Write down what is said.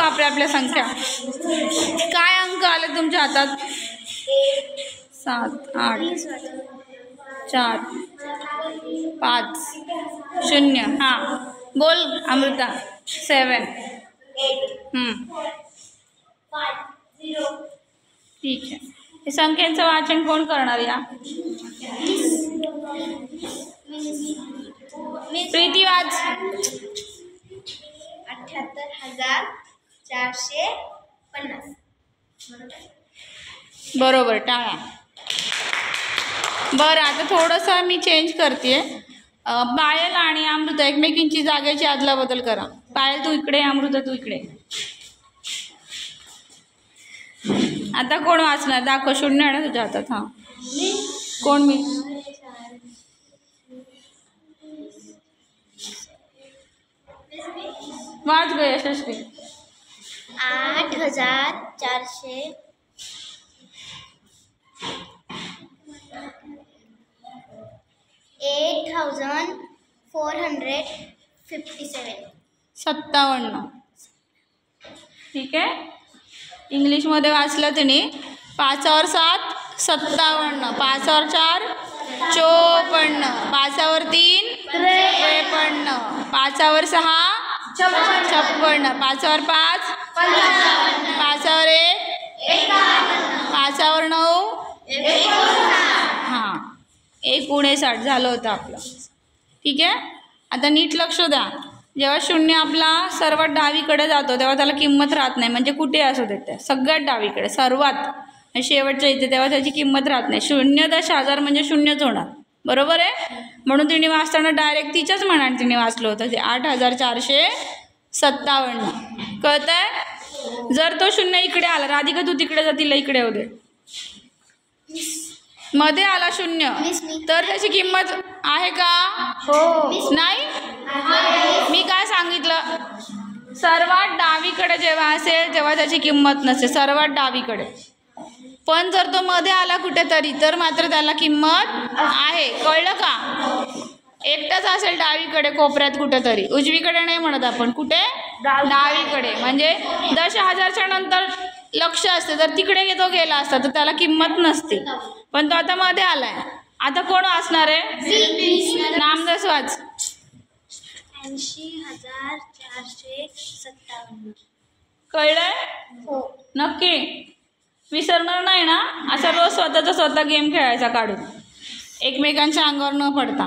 आपल्या आपल्या संख्या. काय अंक आले तुमच्या हातात? 7 8 4 5 0. हां बोल अमृता. 7 ठीक आहे. हे संख्यांचं वाचन कोण करणार या? प्रीती वाच. 78,450. बरोबर, टाळा. बरं आता थोडंसं मी चेंज करते. पायल आणि अमृता एकमेकींची जागेची अदलाबदल करा. पायल तू इकडे, अमृता तू इकडे. आता कोण वाचणार? दाखव. 0 आहे ना तुझ्या हातात. हां कोण? मी. वाच ग यशस्वी. 8,400. 8,457. 57. ठीक आहे. इंग्लिशमध्ये वाचलं तिने. 5 और 7 57. 5 और 4 54. 5 और 3 53. 5 और 6 56. 5 और 5 5 और 1 5 और 9 हां 59 झालं होतं आपलं. ठीक आहे. आता नीट लक्ष द्या. जेव्हा 0 आपला सर्वात डावीकडे जातो तेव्हा त्याला किंमत राहत नाही. म्हणजे कुठे असू देते, सगळ्यात डावीकडे सर्वात शेवटच्या इथे, तेव्हा त्याची किंमत राहत नाही. 0.1000 म्हणजे 0च होणार. बरोबर आहे. म्हणून तिने वाचताना डायरेक्ट तिच्याच मनाने तिने वाचलं होतं ते 8,457. कळत आहे. जर तो 0 इकडे आला, राधिका तू तिकडे जा, तिला इकडे येऊ दे. मध्ये आला 0 तर त्याची किंमत आहे का? हो. नाही. मी काय सांगितलं? सर्वात डावीकडे जेव्हा असेल तेव्हा त्याची किंमत नसते. सर्वात डावीकडे. पण जर तो मध्ये आला कुठेतरी तर मात्र त्याला किंमत आहे. कळलं का? एकटाच असेल डावीकडे कोपऱ्यात कुठेतरी, उजवीकडे नाही म्हणत आपण, कुठे? डावीकडे. म्हणजे 10,000च्या नंतर लक्ष असते तर तिकडे तो गेला असता तर त्याला किंमत नसते. पण तो आता मध्ये आलाय. आता कोण वाचणार आहे? नामदास वाच. 80,457. कळलंय? हो. नक्की विसरणार नाही ना? असा रोज स्वतःचा स्वतः गेम खेळायचा काढून, एकमेकांच्या अंगावर न पडता.